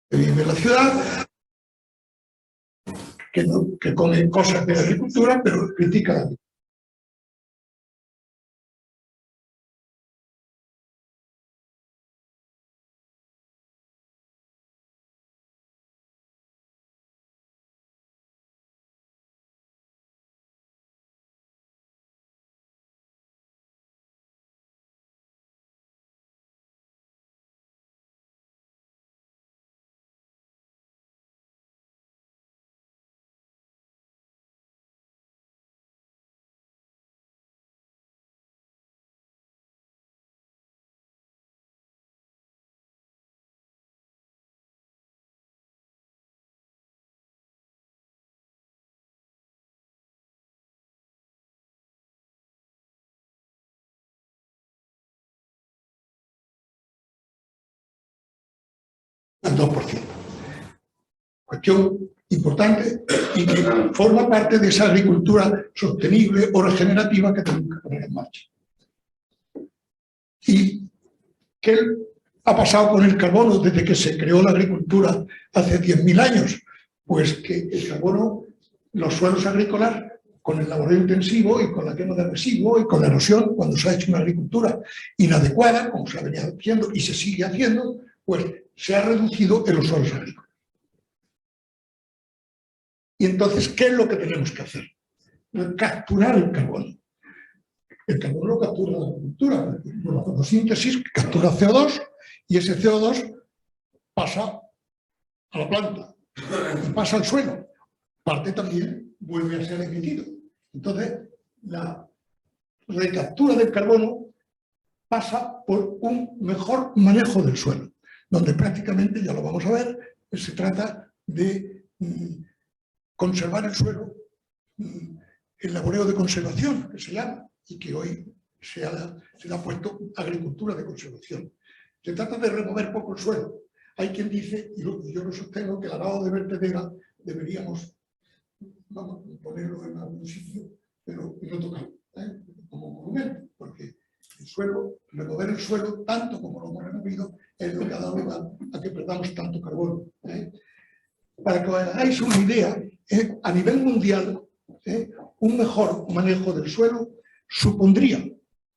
que vive en la ciudad, que come cosas de la agricultura, pero critica la agricultura. Al 2%. Cuestión importante y que forma parte de esa agricultura sostenible o regenerativa que tenemos que poner en marcha. ¿Y qué ha pasado con el carbono desde que se creó la agricultura hace 10.000 años? Pues que el carbono, los suelos agrícolas, con el laboreo intensivo y con la quema de residuos y con la erosión, cuando se ha hecho una agricultura inadecuada, como se ha venido haciendo y se sigue haciendo, pues se ha reducido en los suelos agrícolas. Y entonces, ¿qué es lo que tenemos que hacer? Capturar el carbono. El carbono lo captura la agricultura. La fotosíntesis captura CO2 y ese CO2 pasa a la planta, pasa al suelo. Parte también vuelve a ser emitido. Entonces, la recaptura del carbono pasa por un mejor manejo del suelo, donde prácticamente, ya lo vamos a ver, se trata de conservar el suelo, el laboreo de conservación, que se llama, y que hoy se le ha puesto agricultura de conservación. Se trata de remover poco el suelo. Hay quien dice, y yo lo sostengo, que el lavado de vertedera deberíamos, vamos a ponerlo en algún sitio, pero no tocarlo, como monumento, porque el suelo, remover el suelo, tanto como lo hemos removido, es lo que ha dado lugar a que perdamos tanto carbono. Para que os hagáis una idea, a nivel mundial, un mejor manejo del suelo supondría,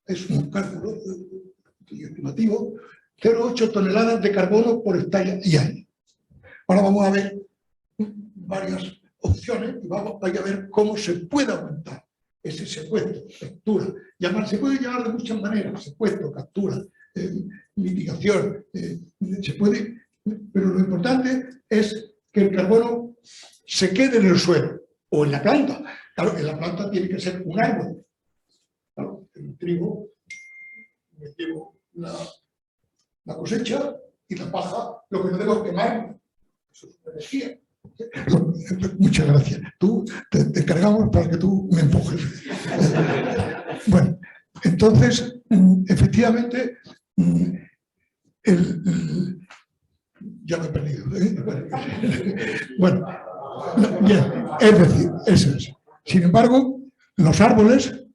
es un cálculo estimativo, 0,8 toneladas de carbono por hectárea y año. Ahora vamos a ver varias opciones y vais a ver cómo se puede aumentar ese secuestro, captura. Se puede llamar de muchas maneras, secuestro, captura, mitigación, se puede, pero lo importante es que el carbono se quede en el suelo o en la planta. Claro, en la planta tiene que ser un árbol. Claro, en el trigo me llevo la cosecha y la paja, lo que no debo es quemar. Eso es una energía. Muchas gracias. Tú te encargamos para que tú me empujes. Bueno, entonces, efectivamente, ya me he perdido. Bueno, bien, es decir, eso es. Sin embargo, los árboles,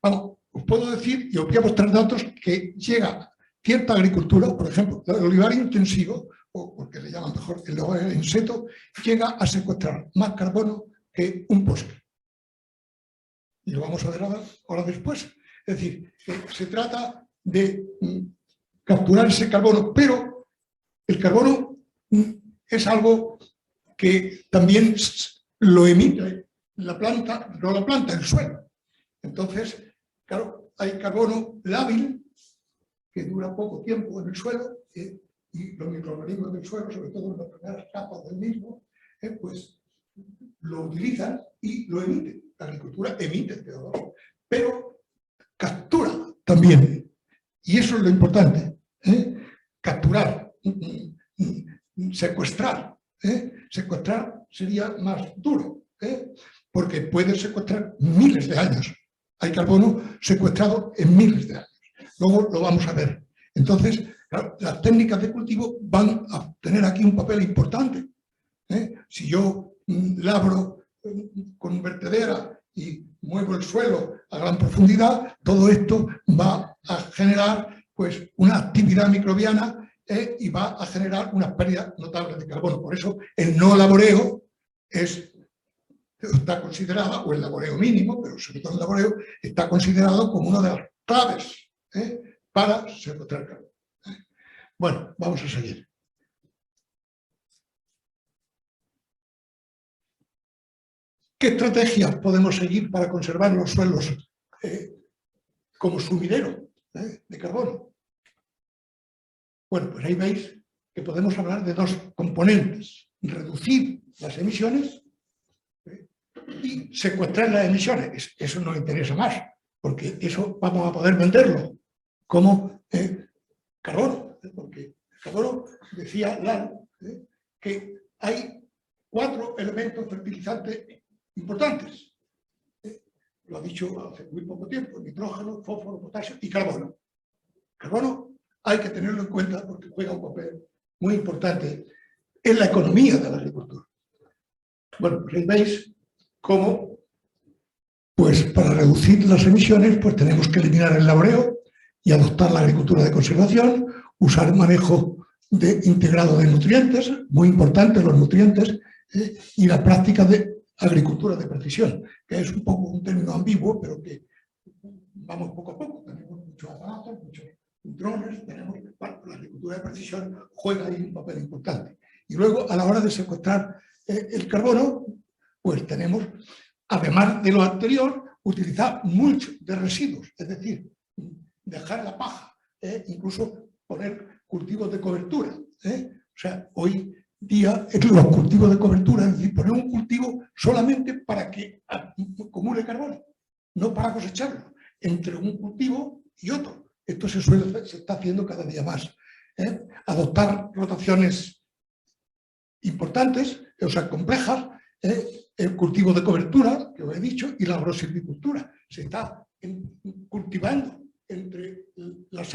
vamos, os puedo decir, y os voy a mostrar datos, que llega cierta agricultura, por ejemplo, el olivar intensivo, o porque le llaman mejor el olivar in seto, llega a secuestrar más carbono que un bosque. Y lo vamos a ver ahora después. Es decir, se trata de capturar ese carbono, pero el carbono es algo que también lo emite la planta, no la planta, el suelo. Entonces, claro, hay carbono lábil que dura poco tiempo en el suelo y los microorganismos del suelo, sobre todo en las primeras capas del mismo, pues lo utilizan y lo emiten. La agricultura emite CO2, pero captura también. Y eso es lo importante. Capturar, secuestrar. Secuestrar sería más duro, porque puede secuestrar miles de años. Hay carbono secuestrado en miles de años. Luego lo vamos a ver. Entonces, claro, las técnicas de cultivo van a tener aquí un papel importante. Si yo labro con vertedera y muevo el suelo a gran profundidad, todo esto va a generar pues, una actividad microbiana y va a generar unas pérdidas notables de carbono. Por eso el no laboreo está considerado, o el laboreo mínimo, pero sobre todo el laboreo, está considerado como una de las claves para secuestrar carbono. Bueno, vamos a seguir. ¿Qué estrategias podemos seguir para conservar los suelos como sumidero de carbono? Bueno, pues ahí veis que podemos hablar de dos componentes: reducir las emisiones y secuestrar las emisiones. Eso nos interesa más, porque eso vamos a poder venderlo como carbono. Porque el carbono, decía Lal, que hay 4 elementos fertilizantes importantes. Lo ha dicho hace muy poco tiempo: nitrógeno, fósforo, potasio y carbono. Carbono hay que tenerlo en cuenta porque juega un papel muy importante en la economía de la agricultura. Bueno, pues ahí veis cómo, pues para reducir las emisiones, pues tenemos que eliminar el laboreo y adoptar la agricultura de conservación, usar manejo integrado de nutrientes, muy importantes los nutrientes, y la práctica de agricultura de precisión, que es un poco un término ambiguo, pero que vamos poco a poco. Tenemos muchos aparatos, muchos drones, bueno, la agricultura de precisión juega ahí un papel importante. Y luego, a la hora de secuestrar el carbono, pues tenemos, además de lo anterior, utilizar mulch de residuos, es decir, dejar la paja, incluso poner cultivos de cobertura. O sea, hoy día los cultivos de cobertura, es decir, poner un cultivo solamente para que acumule carbono, no para cosecharlo, entre un cultivo y otro. Esto se está haciendo cada día más. Adoptar rotaciones importantes, o sea, complejas, el cultivo de cobertura, que os he dicho, y la agrosilvicultura. Se está cultivando entre los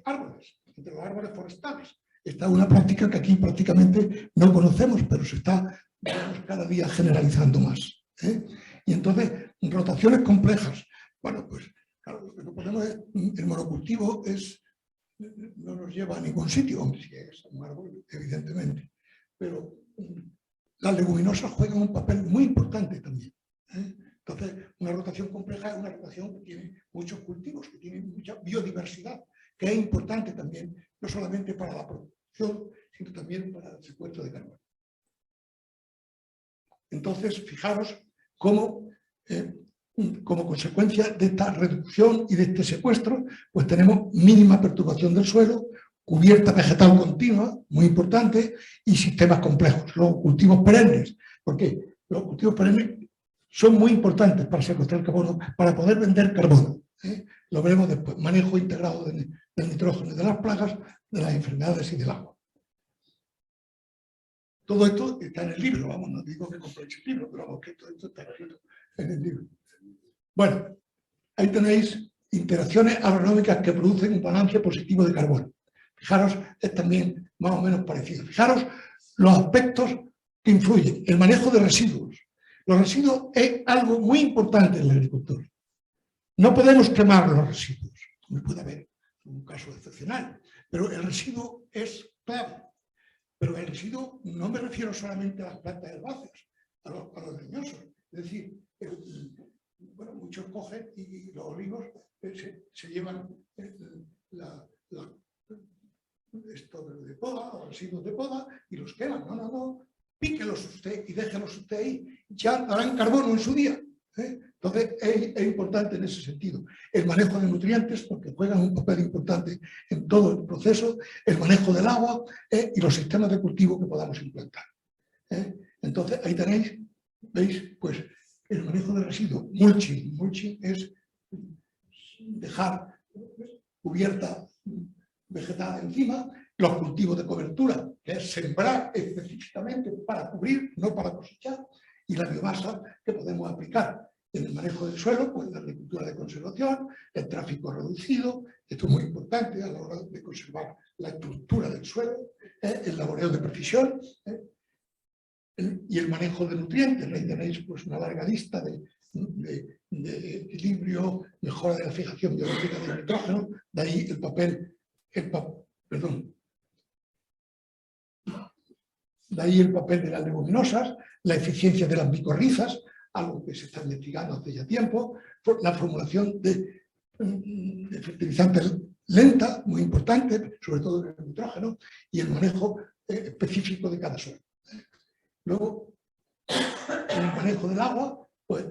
árboles forestales. Esta es una práctica que aquí prácticamente no conocemos, pero se está, digamos, cada día generalizando más. Y entonces, rotaciones complejas. Bueno, pues claro, lo que no podemos es, el monocultivo no nos lleva a ningún sitio, aunque sí es un árbol, evidentemente. Pero las leguminosas juegan un papel muy importante también. Entonces, una rotación compleja es una rotación que tiene muchos cultivos, que tiene mucha biodiversidad, que es importante también, no solamente para la producción, sino también para el secuestro de carbono. Entonces, fijaros cómo, como consecuencia de esta reducción y de este secuestro, pues tenemos mínima perturbación del suelo, cubierta vegetal continua, muy importante, y sistemas complejos, los cultivos perennes, porque los cultivos perennes son muy importantes para secuestrar carbono, para poder vender carbono. Lo veremos después, manejo integrado del nitrógeno y de las plagas, de las enfermedades y del agua. Todo esto está en el libro, vamos, no digo que compréis el libro, pero vamos, que todo esto está escrito en el libro. Bueno, ahí tenéis interacciones agronómicas que producen un balance positivo de carbono. Fijaros, es también más o menos parecido. Fijaros los aspectos que influyen. El manejo de residuos. Los residuos es algo muy importante en la agricultura. No podemos quemar los residuos. No puede haber un caso excepcional, pero el residuo es clave. Pero el residuo no me refiero solamente a las plantas herbáceas, a los leñosos. Es decir, bueno, muchos cogen y los olivos se llevan esto de poda, los residuos de poda, y los queman. No, píquelos usted y déjelos usted ahí. Ya darán carbono en su día. Entonces, es importante en ese sentido. El manejo de nutrientes, porque juegan un papel importante en todo el proceso, el manejo del agua y los sistemas de cultivo que podamos implantar. Entonces, ahí tenéis, veis, pues, el manejo de residuos. Mulching. Mulching es dejar cubierta vegetal encima, los cultivos de cobertura, que es sembrar específicamente para cubrir, no para cosechar, y la biomasa que podemos aplicar en el manejo del suelo, pues la agricultura de conservación, el tráfico reducido, esto es muy importante a la hora de conservar la estructura del suelo, el laboreo de precisión, y el manejo de nutrientes. Ahí tenéis pues, una larga lista de equilibrio, mejora de la fijación biológica del nitrógeno, de ahí el papel, De ahí el papel de las leguminosas, la eficiencia de las micorrizas, algo que se está investigando hace ya tiempo, la formulación de fertilizantes lenta, muy importante, sobre todo el nitrógeno, y el manejo específico de cada suelo. Luego, el manejo del agua, pues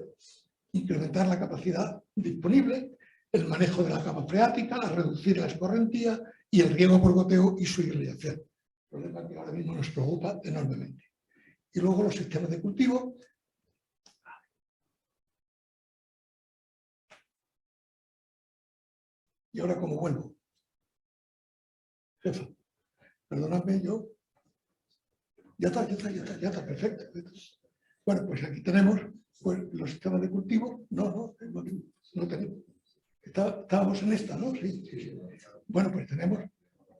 incrementar la capacidad disponible, el manejo de la capa freática, reducir la escorrentía y el riego por goteo y su irrigación. Problema que ahora mismo nos preocupa enormemente. Y luego los sistemas de cultivo. Y ahora, ¿cómo vuelvo? Jefa, perdóname, yo. Ya está, perfecto. Bueno, pues aquí tenemos pues, los sistemas de cultivo. No tenemos. Estábamos en esta, ¿no? Sí. Bueno, pues tenemos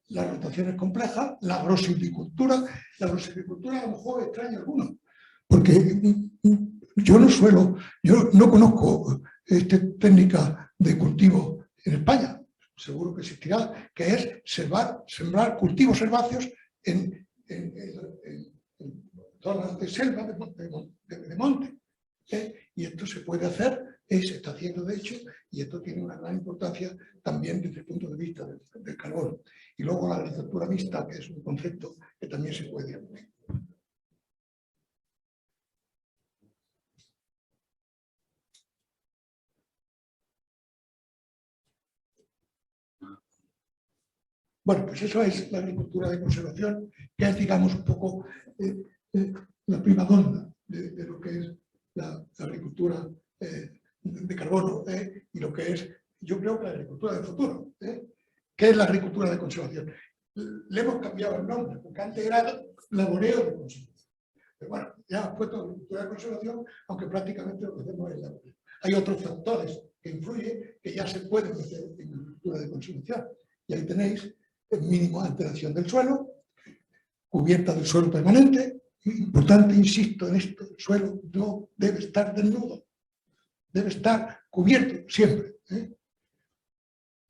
las rotaciones complejas, la agrosilvicultura. La agrosilvicultura a lo mejor extraña a algunos, porque yo no conozco esta técnica de cultivo en España. Seguro que existirá, que es sembrar cultivos herbáceos en zonas de selva, de monte. Y esto se puede hacer, se está haciendo de hecho, y esto tiene una gran importancia también desde el punto de vista del carbono. Y luego la agricultura mixta, que es un concepto que también se puede aplicar. Bueno, pues eso es la agricultura de conservación, que es, digamos, un poco la prima donna de lo que es la agricultura de carbono y lo que es, yo creo que la agricultura del futuro. ¿Qué es la agricultura de conservación? Le hemos cambiado el nombre, porque antes era laboreo de conservación. Pero bueno, ya hemos puesto agricultura de conservación, aunque prácticamente lo que hacemos es laboreo. Hay otros factores que influyen que ya se pueden meter en la agricultura de conservación. Y ahí tenéis el mínimo de alteración del suelo, cubierta del suelo permanente. Importante, insisto en esto, el suelo no debe estar desnudo, debe estar cubierto siempre.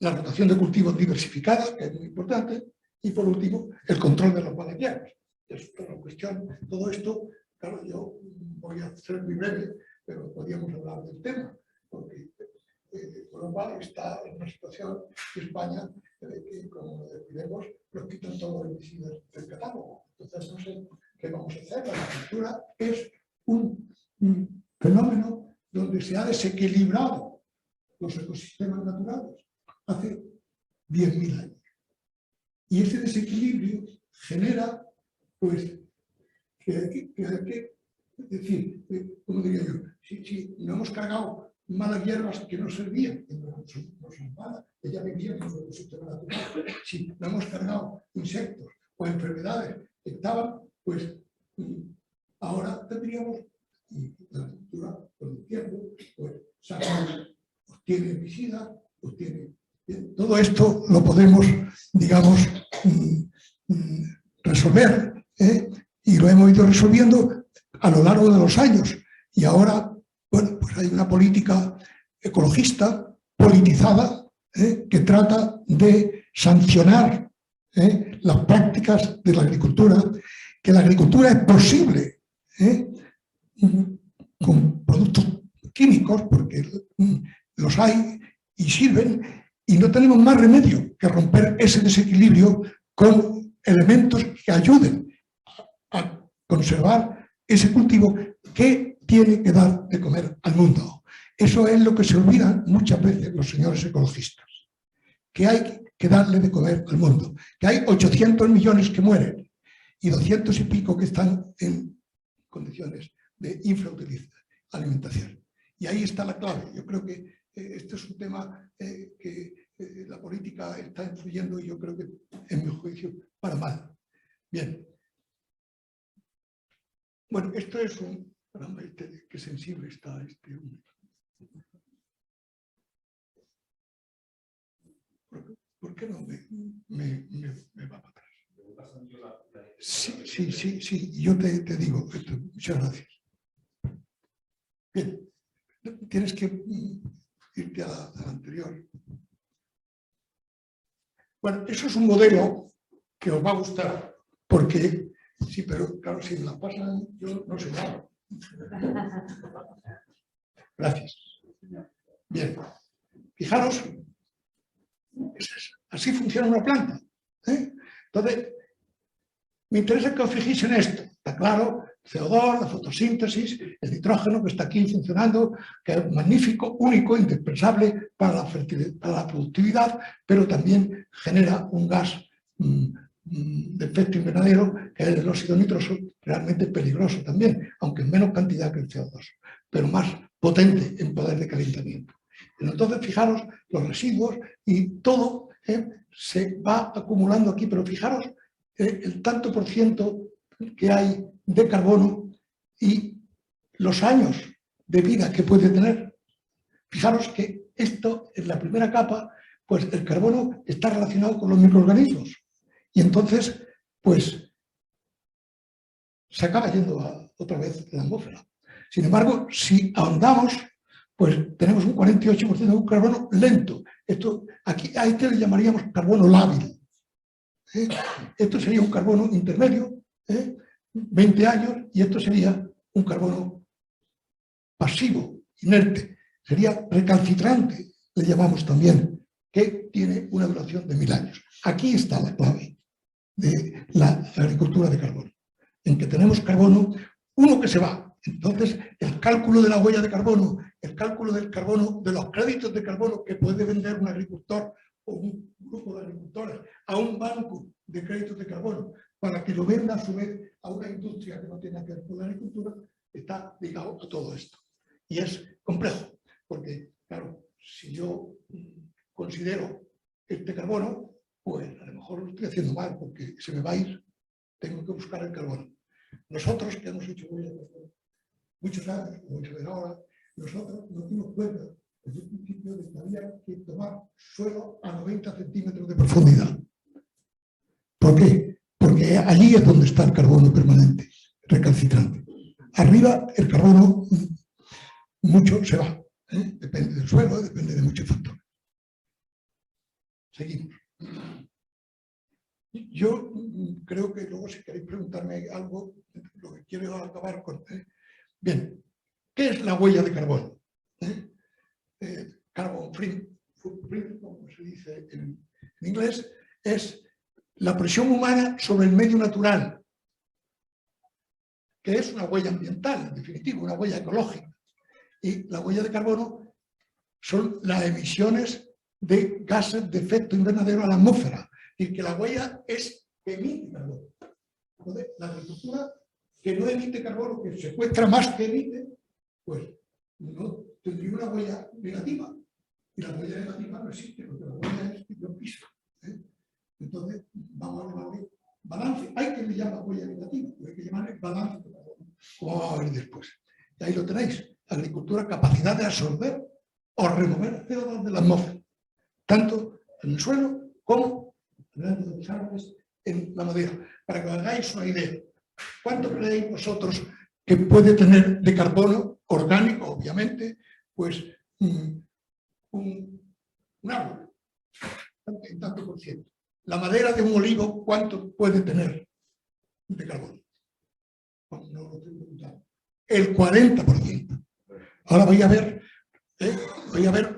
La rotación de cultivos diversificada, que es muy importante, y por último, el control de los malaquianos. Es una cuestión, todo esto, claro, yo voy a ser muy breve, pero podríamos hablar del tema, porque Europa está en una situación, y España, que como diremos, nos quitan todos los herbicidas del catálogo. Entonces, no sé qué vamos a hacer. La agricultura es un fenómeno donde se ha desequilibrado los ecosistemas naturales hace 10.000 años. Y ese desequilibrio genera, pues, es decir, como diría yo, si no hemos cargado malas hierbas que no servían, que no son malas, que ya vivían en el ecosistema natural, si no hemos cargado insectos o enfermedades que estaban, pues ahora tendríamos, y la agricultura con el tiempo, pues obtiene herbicidas, obtiene. Todo esto lo podemos, digamos, resolver, y lo hemos ido resolviendo a lo largo de los años. Y ahora, bueno, pues hay una política ecologista, politizada, que trata de sancionar las prácticas de la agricultura, que la agricultura es posible con productos químicos, porque los hay y sirven, y no tenemos más remedio que romper ese desequilibrio con elementos que ayuden a conservar ese cultivo que tiene que dar de comer al mundo. Eso es lo que se olvidan muchas veces los señores ecologistas, que hay que darle de comer al mundo, que hay 800 millones que mueren y 200 y pico que están en condiciones de infrautilización. Y ahí está la clave. Yo creo que este es un tema que la política está influyendo, y yo creo que, en mi juicio, para mal. Bien. Bueno, esto es un... Caramba, qué sensible está este hombre. ¿Por qué no me va para atrás? Sí, yo te digo esto. Muchas gracias. Bien, tienes que irte a la anterior. Bueno, eso es un modelo que os va a gustar, porque Sí, pero claro, si me la pasan, yo no sé nada. Gracias. Bien. Fijaros, así funciona una planta. Entonces, me interesa que os fijéis en esto. Está claro, CO2, la fotosíntesis, el nitrógeno que está aquí funcionando, que es magnífico, único, indispensable para la productividad, pero también genera un gas de efecto invernadero, que es el óxido nitroso, realmente peligroso también, aunque en menos cantidad que el CO2, pero más potente en poder de calentamiento. Entonces, fijaros, los residuos y todo se va acumulando aquí, pero fijaros el tanto por ciento que hay de carbono y los años de vida que puede tener. Fijaros que esto, en la primera capa, pues el carbono está relacionado con los microorganismos y entonces, pues, se acaba yendo otra vez a la atmósfera. Sin embargo, si ahondamos, pues tenemos un 48% de un carbono lento. Aquí, a este le llamaríamos carbono lábil. Esto sería un carbono intermedio, 20 años, y esto sería un carbono pasivo, inerte. Sería recalcitrante, le llamamos también, que tiene una duración de 1000 años. Aquí está la clave de la agricultura de carbono, en que tenemos carbono, uno que se va. Entonces, el cálculo de la huella de carbono, el cálculo del carbono, de los créditos de carbono que puede vender un agricultor o un grupo de agricultores a un banco de créditos de carbono para que lo venda a su vez a una industria que no tiene que ver con la agricultura, está ligado a todo esto. Y es complejo, porque, claro, si yo considero este carbono, pues a lo mejor lo estoy haciendo mal, porque se me va a ir, tengo que buscar el carbono. Nosotros, que hemos hecho muchos años, como vais a ver ahora, nosotros nos dimos cuenta desde el principio de que había que tomar suelo a 90 centímetros de profundidad. ¿Por qué? Porque allí es donde está el carbono permanente, recalcitrante. Arriba el carbono mucho se va, depende del suelo, depende de muchos factores. Seguimos. Yo creo que luego si queréis preguntarme algo, lo que quiero acabar con... Bien, ¿qué es la huella de carbono? Carbon footprint, como se dice en inglés, es la presión humana sobre el medio natural, que es una huella ambiental, en definitiva, una huella ecológica. Y la huella de carbono son las emisiones de gases de efecto invernadero a la atmósfera. Y que la huella es que emite carbono. Entonces, la agricultura que no emite carbono, que secuestra más que emite, pues no tendría una huella negativa. Y la huella negativa no existe, porque la huella es que yo piso. Entonces, vamos a llamarle balance. Hay que le llama huella negativa, pero hay que llamarle balance de carbono, como vamos a ver después. Y ahí lo tenéis. Agricultura, capacidad de absorber o remover CO2 de la atmósfera, tanto en el suelo como en los árboles, en la madera. Para que os hagáis una idea, ¿cuánto creéis vosotros que puede tener de carbono orgánico, obviamente, pues un árbol? En tanto por ciento. La madera de un olivo, ¿cuánto puede tener de carbono? Bueno, no lo estoy preguntando. El 40%. Ahora voy a ver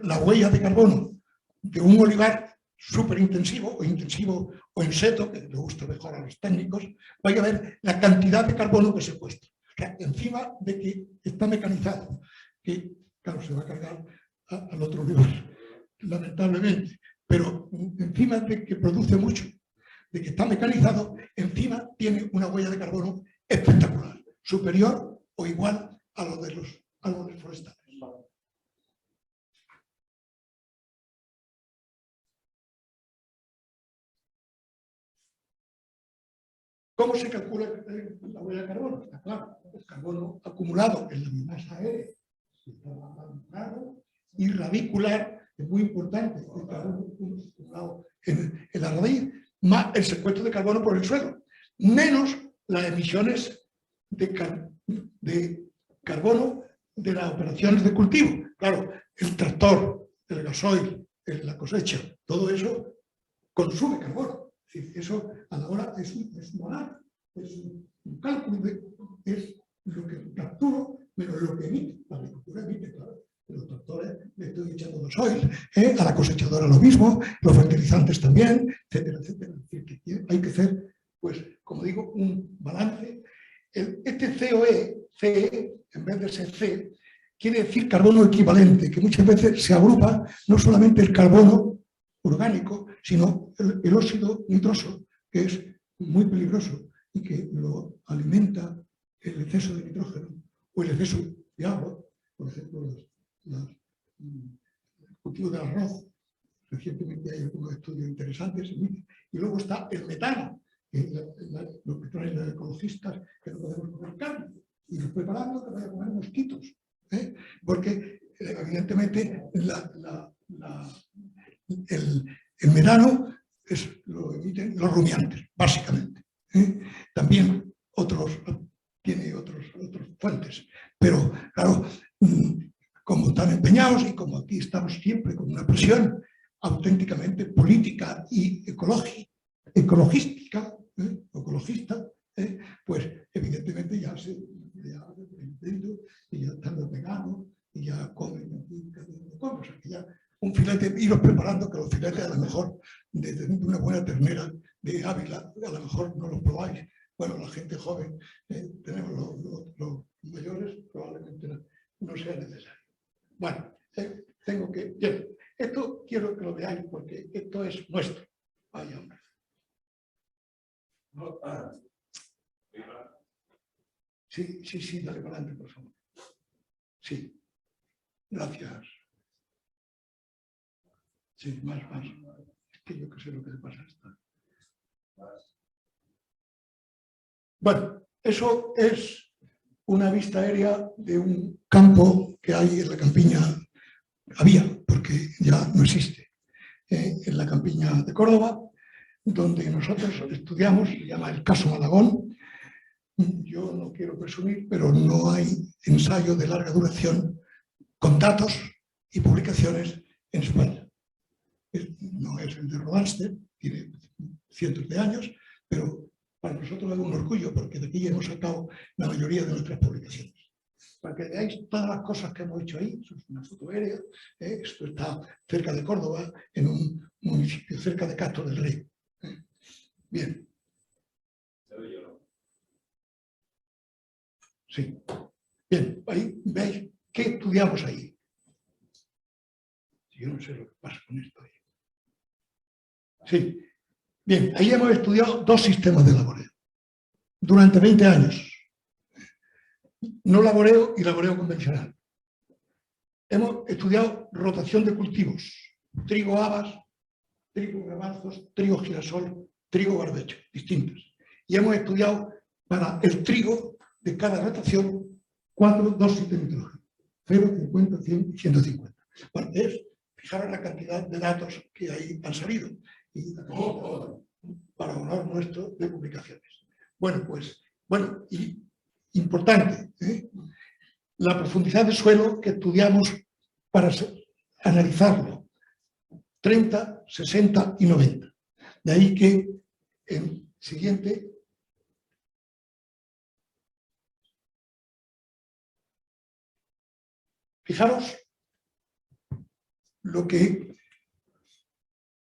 la huella de carbono de un olivar súper intensivo o en seto, que le gusta mejor a los técnicos. Voy a ver la cantidad de carbono que secuestra. O sea, encima de que está mecanizado, que claro, se va a cargar al otro olivar, lamentablemente, pero encima de que produce mucho, de que está mecanizado, encima tiene una huella de carbono espectacular, superior o igual a lo de los árboles forestales. ¿Cómo se calcula la huella de carbono? Está claro, el carbono acumulado en la masa aérea y radicular, es muy importante, el carbono acumulado en la raíz, más el secuestro de carbono por el suelo, menos las emisiones de carbono de las operaciones de cultivo. Claro, el tractor, el gasoil, la cosecha, todo eso consume carbono. Eso a la hora es molar. es un cálculo, es lo que capturo menos lo que emite. La agricultura emite, claro. Los tractores le estoy echando gasoil, a la cosechadora lo mismo, los fertilizantes también, etcétera, etcétera. Es decir, que hay que hacer, pues, como digo, un balance. Este CE, en vez de ser C, quiere decir carbono equivalente, que muchas veces se agrupa no solamente el carbono orgánico, sino el óxido nitroso, que es muy peligroso y que lo alimenta el exceso de nitrógeno o el exceso de agua, por ejemplo, el cultivo del arroz. Recientemente hay algunos estudios interesantes. Y luego está el metano, lo que traen los ecologistas, que no podemos comer carne, y nos preparando que vaya a comer mosquitos. Porque, evidentemente, el metano lo emiten los rumiantes, básicamente. También tiene otras fuentes. Pero, claro, como están empeñados y como aquí estamos siempre con una presión auténticamente política y ecologista, pues evidentemente ya están veganos y ya comen o sea, que ya un filete, iros preparando que los filetes a lo mejor de una buena ternera de Ávila, a lo mejor no los probáis. Bueno, la gente joven, tenemos los mayores, probablemente no sea necesario. Bueno, tengo que... Bien, esto quiero que lo veáis porque esto es nuestro. Vaya, hombre. Sí, dale para adelante, por favor. Sí, gracias. Sí, más. Es que yo que sé lo que le pasa a esta. Bueno, eso es una vista aérea de un campo que hay en la campiña, había, porque ya no existe, en la campiña de Córdoba, donde nosotros estudiamos, se llama el caso Malagón. Yo no quiero presumir, pero no hay ensayo de larga duración con datos y publicaciones en España. No es el de Rodanster, tiene cientos de años, pero para nosotros es un orgullo porque de aquí hemos sacado la mayoría de nuestras publicaciones. Para que veáis todas las cosas que hemos hecho ahí, eso es una foto aérea, esto está cerca de Córdoba, en un municipio cerca de Castro del Rey. Bien. Sí. Bien, ahí veis qué estudiamos ahí. Yo no sé lo que pasa con esto ahí. Sí. Bien, ahí hemos estudiado dos sistemas de laboreo. Durante 20 años. No laboreo y laboreo convencional. Hemos estudiado rotación de cultivos. Trigo habas, trigo garbanzos, trigo girasol, trigo barbecho, distintos. Y hemos estudiado para el trigo de cada rotación 4 dosis de nitrógeno. 0, 50, 100 y 150. Bueno, fijaros la cantidad de datos que ahí han salido. Y para honor nuestro de publicaciones. Bueno, y importante, la profundidad de suelo que estudiamos para analizarlo, 30, 60 y 90. De ahí que el siguiente... Fijaros lo que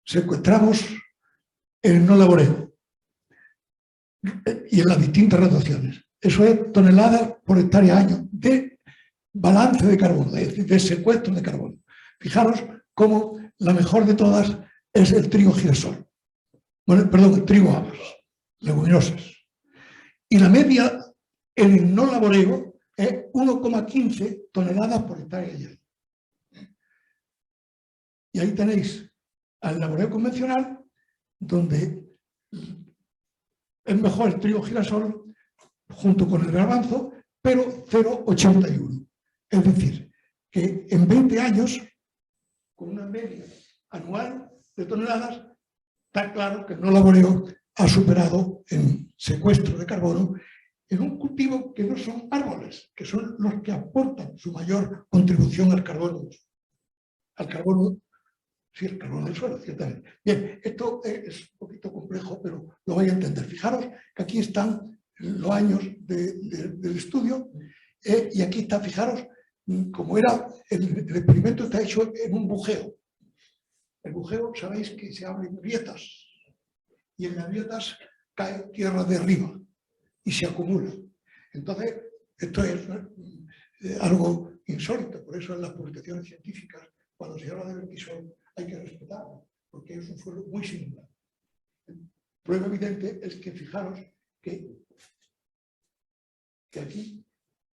secuestramos en el no laboreo y en las distintas rotaciones. Eso es toneladas por hectárea año de balance de carbono, es decir, de secuestro de carbono. Fijaros cómo la mejor de todas es el trigo girasol. Bueno, perdón, el trigo habas, leguminosas. Y la media en el no laboreo es 1,15 toneladas por hectárea y año. Y ahí tenéis al laboreo convencional, donde es mejor el trigo girasol junto con el garbanzo, pero 0,81. Es decir, que en 20 años, con una media anual de toneladas, está claro que el no laboreo ha superado en secuestro de carbono en un cultivo que no son árboles, que son los que aportan su mayor contribución al carbono. Sí, el carbono del suelo, ciertamente. Bien, esto es un poquito complejo, pero lo vais a entender. Fijaros que aquí están los años del estudio, y aquí está, fijaros, como era, el experimento está hecho en un bujeo. El bujeo, sabéis que se abren grietas, y en las grietas cae tierra de arriba y se acumula. Entonces, esto es algo insólito, por eso en las publicaciones científicas, cuando se habla de vertisol, hay que respetarlo, porque es un suelo muy singular. Prueba evidente es que, fijaros, que aquí,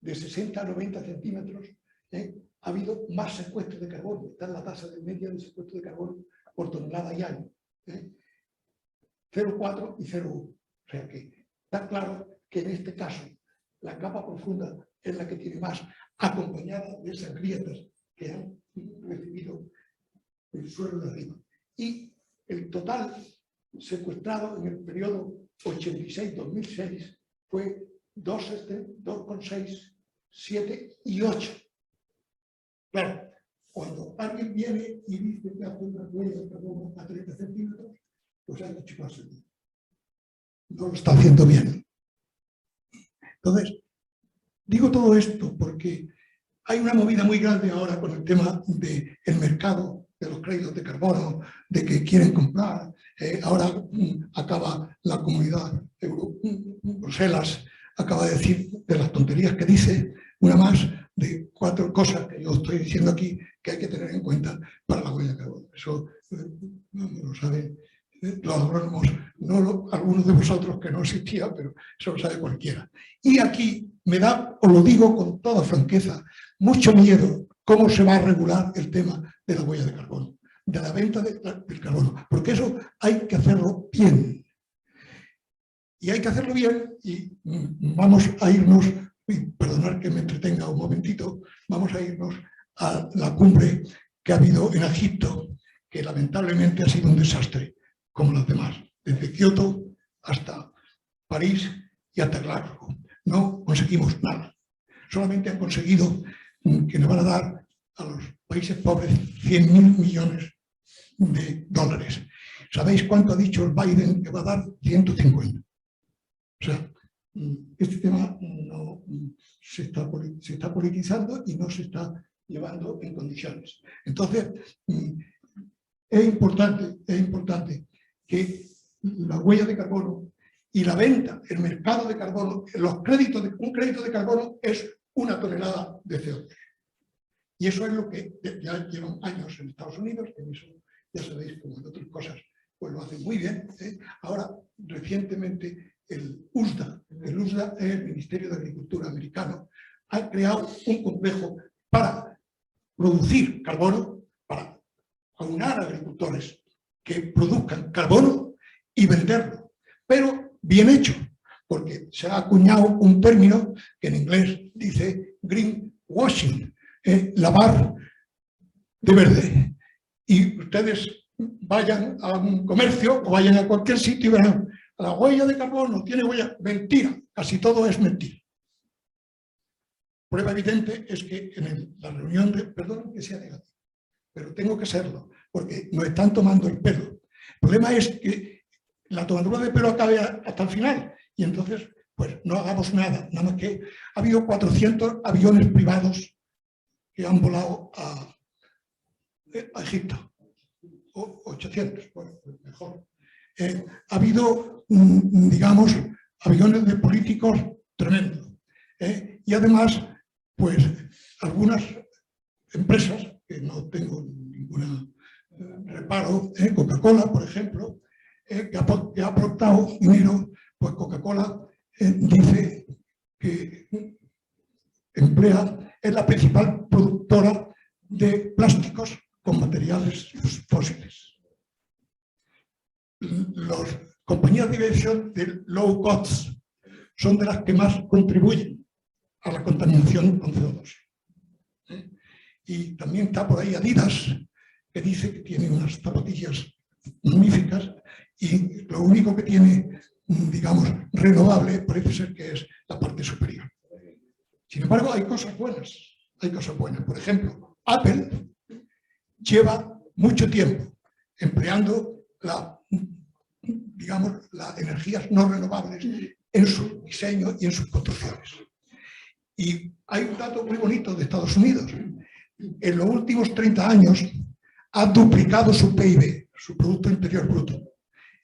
de 60 a 90 centímetros, ha habido más secuestro de carbono. Está en la tasa de media de secuestro de carbono por tonelada y año. 0,4 y 0,1. O sea que está claro que en este caso la capa profunda es la que tiene más, acompañada de esas grietas que han recibido el suelo de arriba. Y el total secuestrado en el periodo 86-2006 fue 2,6, 7 y 8. Claro, cuando alguien viene y dice que hace una huella de carbono a 30 centímetros, pues hay que chuparse. No lo está haciendo bien. Entonces, digo todo esto porque hay una movida muy grande ahora con el tema del mercado de los créditos de carbono, de que quieren comprar. Ahora acaba la comunidad Bruselas, acaba de decir de las tonterías que dice, una más de 4 cosas que yo estoy diciendo aquí que hay que tener en cuenta para la huella de carbono. Eso no lo saben los agrónomos, no algunos de vosotros que no existía, pero eso lo sabe cualquiera. Y aquí me da, os lo digo con toda franqueza, mucho miedo cómo se va a regular el tema de la huella de carbono, de la venta del carbono, porque eso hay que hacerlo bien. Y hay que hacerlo bien y vamos a irnos, perdonad que me entretenga un momentito, vamos a irnos a la cumbre que ha habido en Egipto, que lamentablemente ha sido un desastre, como las demás, desde Kioto hasta París y hasta Glasgow. No conseguimos nada. Solamente han conseguido que le van a dar a los países pobres 100.000 millones de dólares. ¿Sabéis cuánto ha dicho el Biden que va a dar? 150. O sea, este tema no se está politizando y no se está llevando en condiciones. Entonces, es importante que la huella de carbono y la venta, el mercado de carbono, un crédito de carbono es 1 tonelada de CO2. Y eso es lo que ya llevan años en Estados Unidos, que eso ya sabéis, como en otras cosas, pues lo hacen muy bien. Ahora, recientemente, el USDA es el Ministerio de Agricultura americano, ha creado un complejo para producir carbono, para aunar agricultores que produzcan carbono y venderlo, pero bien hecho, porque se ha acuñado un término que en inglés dice greenwashing, lavar de verde. Y ustedes vayan a un comercio o vayan a cualquier sitio y verán, la huella de carbono tiene huella, mentira, casi todo es mentira. Prueba evidente es que en la reunión perdón que sea negativo, pero tengo que serlo, porque nos están tomando el pelo. El problema es que la tomadura de pelo acabe hasta el final, y entonces, pues no hagamos nada más que ha habido 400 aviones privados que han volado a Egipto, o 800, bueno, mejor. Ha habido, digamos, aviones de políticos tremendos. Y además, pues, algunas empresas, que no tengo ningún reparo, Coca-Cola, por ejemplo, que ha aportado dinero, pues Coca-Cola dice que es la principal productora de plásticos con materiales fósiles. Las compañías de aviación de low cost son de las que más contribuyen a la contaminación con CO2. Y también está por ahí Adidas, que dice que tiene unas zapatillas magníficas y lo único que tiene, digamos, renovable parece ser que es la parte superior. Sin embargo, hay cosas buenas. Por ejemplo, Apple lleva mucho tiempo empleando las energías no renovables en su diseño y en sus construcciones. Y hay un dato muy bonito de Estados Unidos. En los últimos 30 años ha duplicado su PIB, su Producto Interior Bruto.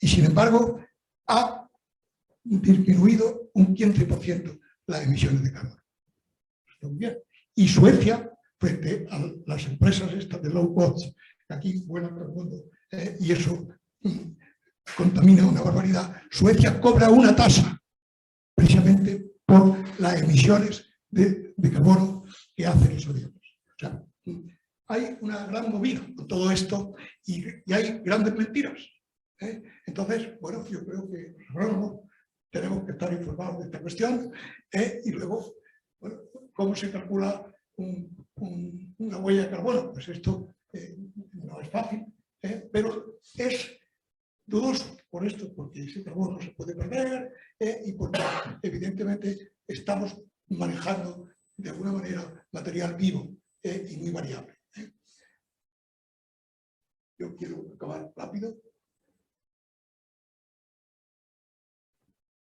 Y sin embargo, ha disminuido un 15% las emisiones de carbono. Está muy bien. Y Suecia, frente a las empresas estas de low cost, que aquí vuelan por el mundo, y eso contamina una barbaridad, Suecia cobra una tasa precisamente por las emisiones de carbono que hacen esos aviones. O sea, hay una gran movida con todo esto y hay grandes mentiras. Entonces, bueno, yo creo que los agrónomos tenemos que estar informados de esta cuestión y luego, bueno, ¿cómo se calcula una huella de carbono? Pues esto no es fácil, pero es dudoso por esto, porque ese carbono se puede perder y porque evidentemente estamos manejando de alguna manera material vivo y muy variable. Yo quiero acabar rápido.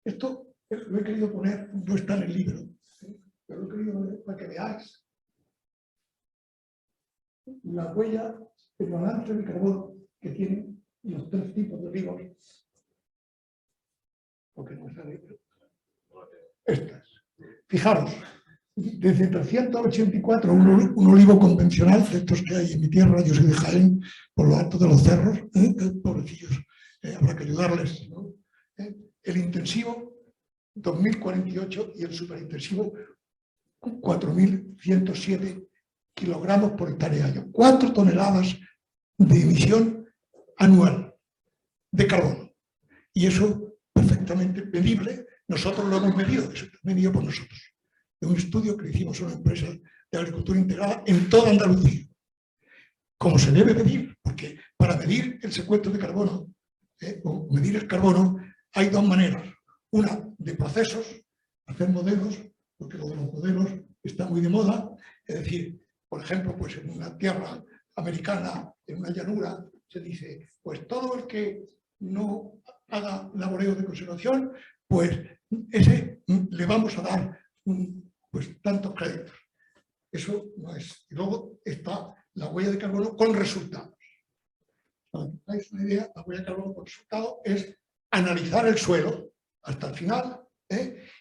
Esto lo he querido poner, no está en el libro, pero lo he querido poner para que veáis la huella, el balance de carbono que tienen los tres tipos de olivos. Porque no sale. Estas. Fijaros, desde 384, un olivo convencional, de estos que hay en mi tierra, yo soy de Jaén, por lo alto de los cerros, pobrecillos, habrá que ayudarles, ¿no? El intensivo, 2048, y el superintensivo, 4107 kilogramos por hectárea año. 4 toneladas de emisión anual de carbono. Y eso perfectamente medible. Nosotros lo hemos medido, eso está medido por nosotros. De un estudio que hicimos en una empresa de agricultura integrada en toda Andalucía. Como se debe medir, porque para medir el secuestro de carbono, o medir el carbono, hay dos maneras. Una de procesos, hacer modelos, porque lo de los modelos está muy de moda. Es decir, por ejemplo, pues en una tierra americana, en una llanura, se dice, pues todo el que no haga laboreo de conservación, pues ese le vamos a dar pues tantos créditos. Eso no es. Y luego está la huella de carbono con resultados. Para que tengáis una idea, la huella de carbono con resultados es analizar el suelo hasta el final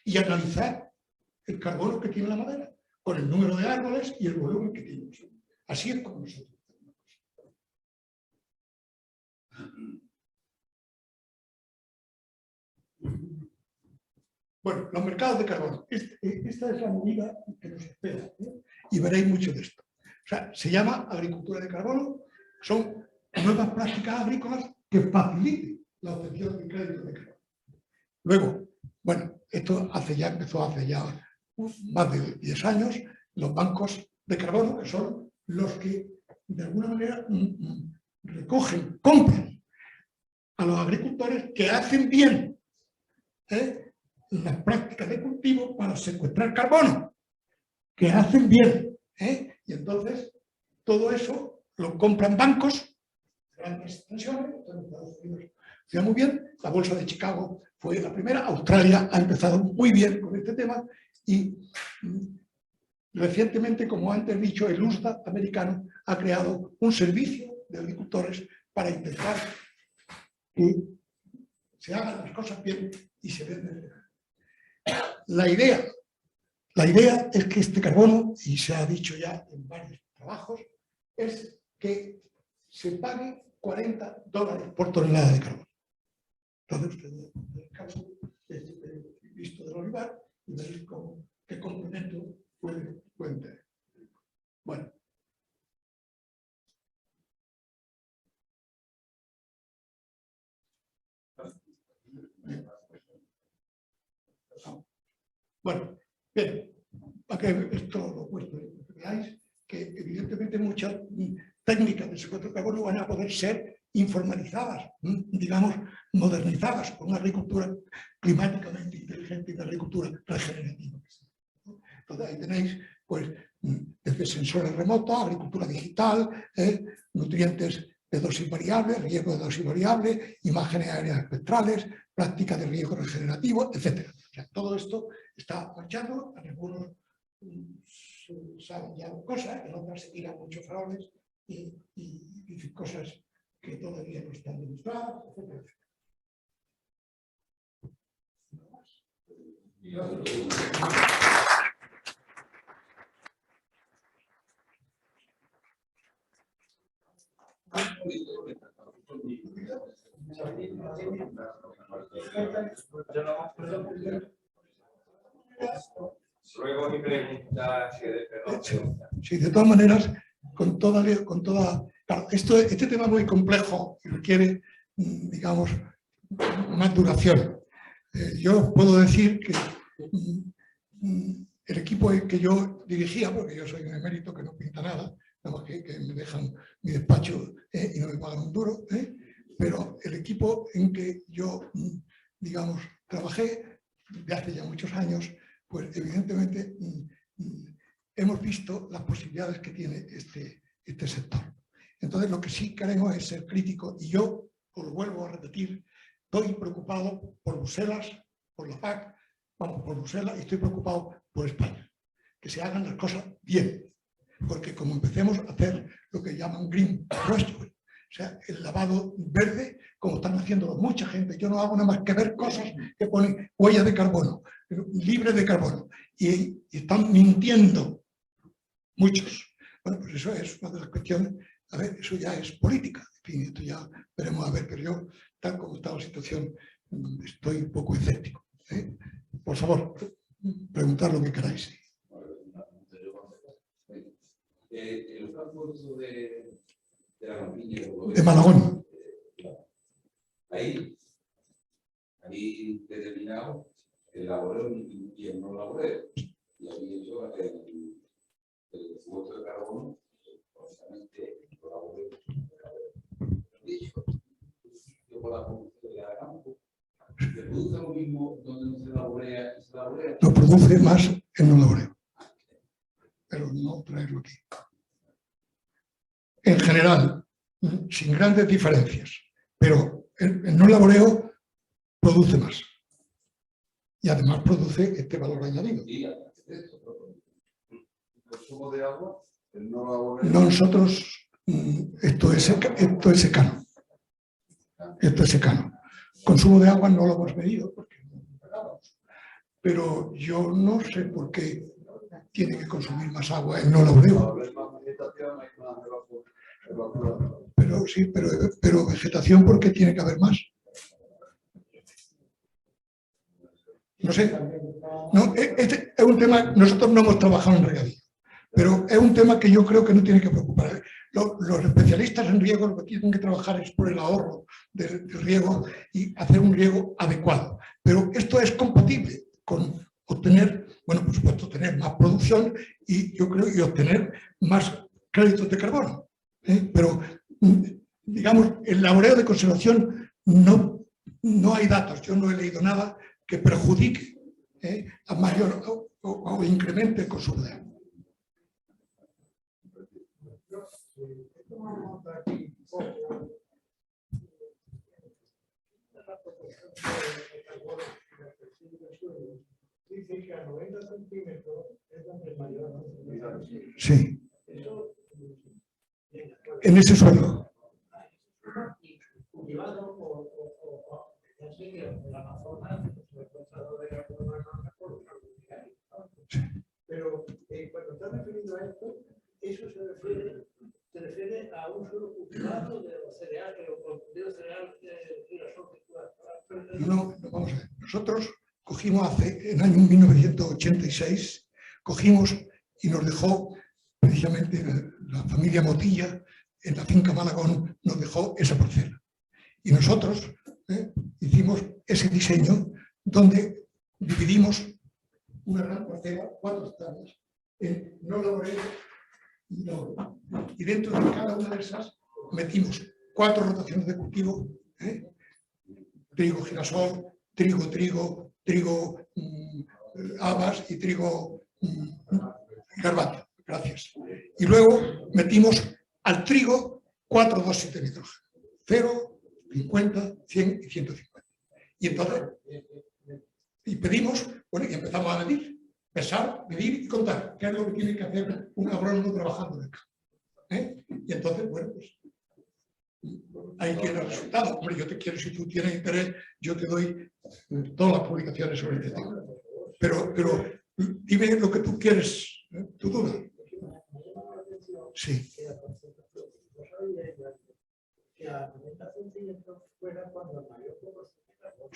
y analizar el carbono que tiene la madera con el número de árboles y el volumen que tiene. Así es como nosotros. Bueno, los mercados de carbono. Esta es la movida que nos espera, y veréis mucho de esto. O sea, se llama agricultura de carbono, son nuevas prácticas agrícolas que faciliten la obtención de créditos de carbono. Luego, bueno, esto empezó hace ya más de 10 años, los bancos de carbono, que son los que de alguna manera recogen, compran a los agricultores que hacen bien las prácticas de cultivo para secuestrar carbono, que hacen bien. Y entonces todo eso lo compran bancos, grandes extensiones, en Estados Unidos funciona muy bien, la bolsa de Chicago fue la primera, Australia ha empezado muy bien con este tema y recientemente, como antes he dicho, el USDA americano ha creado un servicio de agricultores para intentar que se hagan las cosas bien y se venden. La idea es que este carbono, y se ha dicho ya en varios trabajos, es que se pague $40 por tonelada de carbono. Entonces, ustedes en el caso visto del olivar y veréis qué complemento pueden tener. Bueno. Bueno, bien, para que esto lo he puesto, que veáis que evidentemente muchas técnicas de secuestro de carbono van a poder ser informalizadas, digamos, modernizadas por una agricultura climáticamente inteligente y una agricultura regenerativa. Entonces ahí tenéis, pues, desde sensores remotos, agricultura digital, nutrientes de dosis variable, riego de dosis variable, imágenes aéreas espectrales, prácticas de riego regenerativo, etc. O sea, todo esto está marchando, algunos saben ya cosas, en otras se tiran muchos faroles y dicen cosas que todavía no están demostradas, etc. Luego mi pregunta, sí, de todas maneras, con toda claro, este tema es muy complejo y requiere, digamos, más duración. Yo puedo decir que el equipo que yo dirigía, porque yo soy un emérito que no pinta nada, nada más que me dejan mi despacho y no me pagan un duro, pero el equipo en que yo, digamos, trabajé de hace ya muchos años, pues evidentemente hemos visto las posibilidades que tiene este sector. Entonces, lo que sí queremos es ser críticos y yo, os lo vuelvo a repetir, estoy preocupado por Bruselas, por la PAC, vamos, por Bruselas, y estoy preocupado por España. Que se hagan las cosas bien, porque como empecemos a hacer lo que llaman green washing, o sea, el lavado verde, como están haciéndolo mucha gente, yo no hago nada más que ver cosas que ponen huella de carbono, libre de carbono, y están mintiendo muchos. Bueno, pues eso es una de las cuestiones, a ver, eso ya es política, en fin, esto ya veremos a ver, pero yo, tal como está la situación, estoy un poco escéptico. Por favor, preguntad lo que queráis. El campo de la campiña de Malagón. Ahí determinado el laboreo y el no laboreo. Y ahí hecho el presupuesto de carbono, precisamente lo laboreo. Dicho, yo por la producción de la campo, ¿se produce lo mismo donde no se laborea y se laborea? Lo produce más el no laboreo. Pero no traerlo aquí. En general, sin grandes diferencias, pero el no laboreo produce más. Y además produce este valor añadido. ¿El consumo de agua? ¿El no laboreo? Nosotros, esto es secano. Esto es secano. Consumo de agua no lo hemos medido, porque no pagábamos. Pero yo no sé por qué tiene que consumir más agua el no laboreo. Pero sí, pero vegetación, ¿por qué tiene que haber más? No sé. No, este es un tema, nosotros no hemos trabajado en regadío, pero es un tema que yo creo que no tiene que preocupar. Los especialistas en riego lo que tienen que trabajar es por el ahorro del riego y hacer un riego adecuado. Pero esto es compatible con obtener, bueno, por supuesto, tener más producción y yo creo y obtener más créditos de carbono. Pero, digamos, el laboreo de conservación no hay datos, yo no he leído nada que perjudique a mayor o incremente el consumo de agua. Dice que a 90 centímetros es donde es mayor. Sí. En ese suelo. Cultivado o ya sé que en la Amazonas pero cuando estás referido a esto, eso se refiere a un suelo cultivado de los cereales o de los cereales de girasol que tú has. No, vamos a ver. Nosotros cogimos en el año 1986, cogimos y nos dejó precisamente la familia Motilla, en la finca Malagón, nos dejó esa parcela. Y nosotros hicimos ese diseño donde dividimos una gran parcela, 4 hectáreas, en no laboreo y laboreo. Y dentro de cada una de esas metimos 4 rotaciones de cultivo, trigo girasol, trigo, habas y trigo garbanzo. Gracias. Y luego metimos al trigo 4 dosis de nitrógeno. 0, 50, 100 y 150. Y entonces, Y pedimos, bueno, y empezamos a medir, pesar, medir y contar, qué es lo que tiene que hacer un agrónomo trabajando en el campo. Y entonces, bueno, pues ahí tiene el resultado. Hombre, yo te quiero, si tú tienes interés, yo te doy todas las publicaciones sobre este tema. Pero dime lo que tú quieres, tu duda. Sí.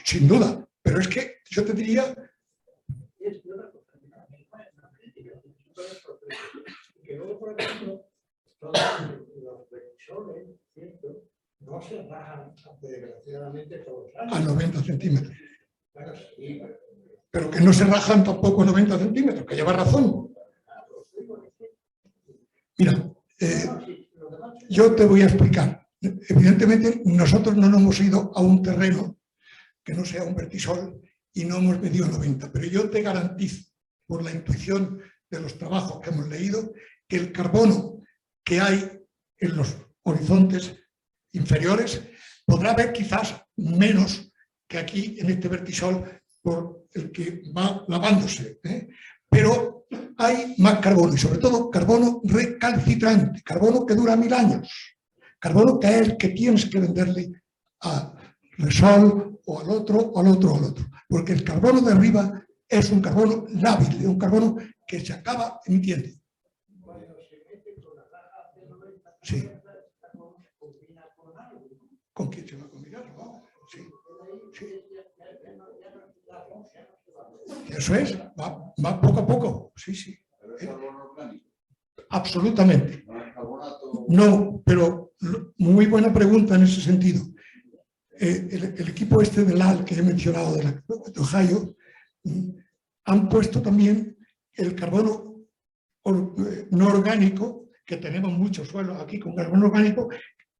Sin duda, pero es que yo te diría... Que luego, por ejemplo, todos los precursores, ¿cierto? No se rajan, desgraciadamente, todos los años. A 90 centímetros. Bueno, sí, Pero que no se rajan tampoco 90 centímetros, que lleva razón. Mira, yo te voy a explicar. Evidentemente, nosotros no nos hemos ido a un terreno que no sea un vertisol y no hemos medido 90, pero yo te garantizo, por la intuición de los trabajos que hemos leído, que el carbono que hay en los horizontes inferiores podrá haber quizás menos que aquí en este vertisol por el que va lavándose, pero hay más carbono y sobre todo carbono recalcitrante, carbono que dura 1000 años, carbono que es el que tienes que venderle a Repsol o al otro, porque el carbono de arriba es un carbono lábil, es un carbono que se acaba emitiendo. Sí. ¿Con quién se va a combinar? ¿No? Sí. Sí. Eso es, va poco a poco, sí, sí. ¿Pero es carbono orgánico? Absolutamente. ¿No es carbonato? No, pero muy buena pregunta en ese sentido. El equipo este del AL que he mencionado de Ohio han puesto también el carbono no orgánico, que tenemos muchos suelos aquí con carbono orgánico,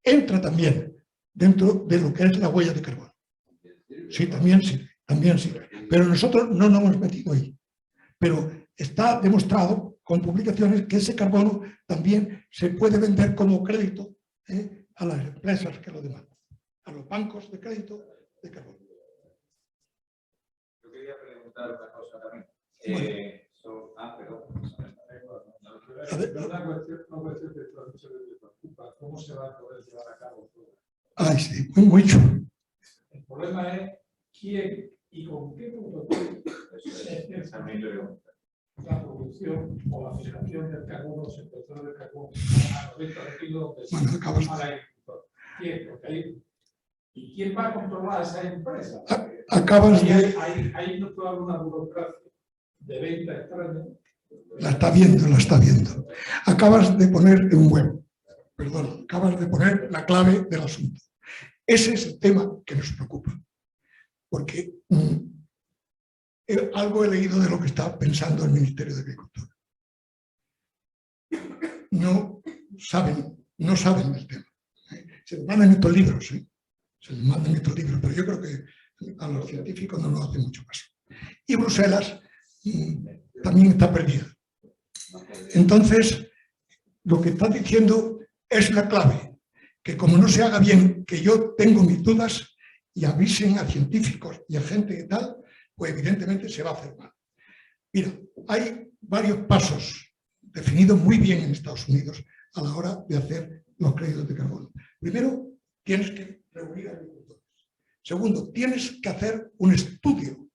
entra también dentro de lo que es la huella de carbono. Sí, también sirve. Pero nosotros no nos hemos metido ahí. Pero está demostrado con publicaciones que ese carbono también se puede vender como crédito a las empresas que lo demandan, a los bancos de crédito de carbono. Yo quería preguntar una cosa también. Una cuestión que me preocupa, ¿cómo se va a poder llevar a cabo todo? Ay, sí, mucho. El problema es quién y con qué protocolo la producción o la fijación del carbono, el secuestro del carbono a 90 kilos Bueno, acabas al agricultor. ¿Quién? Porque ¿y quién va a controlar esa empresa? Acabas de... Hay toda una burocracia de venta extraña. La está viendo. Acabas de poner un huevo. Perdón, acabas de poner la clave del asunto. Ese es el tema que nos preocupa. Porque algo he leído de lo que está pensando el Ministerio de Agricultura. No saben del tema. Se les mandan estos libros, se les mandan estos libros, pero yo creo que a los científicos no nos hace mucho caso. Y Bruselas también está perdida. Entonces, lo que está diciendo es la clave, que como no se haga bien, que yo tengo mis dudas y avisen a científicos y a gente que tal, pues evidentemente se va a hacer mal. Mira, hay varios pasos definidos muy bien en Estados Unidos a la hora de hacer los créditos de carbono. Primero, tienes que reunir agricultores. Segundo, tienes que hacer un estudio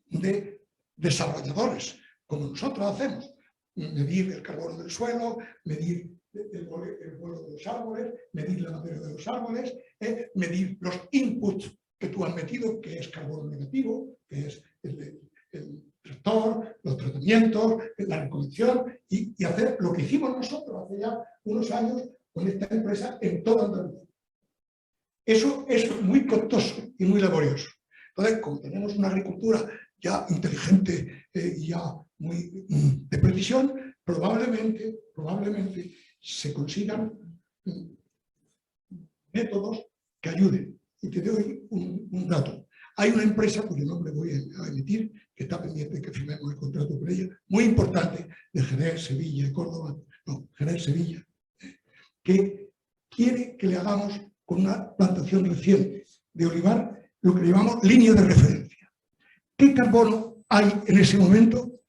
de desarrolladores, como nosotros hacemos. Medir el carbono del suelo, medir el vuelo de los árboles, medir la madera de los árboles, medir los inputs que tú has metido, que es carbono negativo, que es el tractor, los tratamientos, la recolección, y hacer lo que hicimos nosotros hace ya unos años con esta empresa en toda Andalucía. Eso es muy costoso y muy laborioso. Entonces, como tenemos una agricultura ya inteligente y ya muy de precisión, probablemente se consigan métodos que ayuden. Y te doy un dato. Hay una empresa, cuyo nombre voy a emitir, que está pendiente de que firmemos el contrato con ella, muy importante, de Jerez, Sevilla y Córdoba, no, Jerez, Sevilla, que quiere que le hagamos con una plantación reciente de olivar lo que llamamos línea de referencia. ¿Qué carbono hay en ese momento,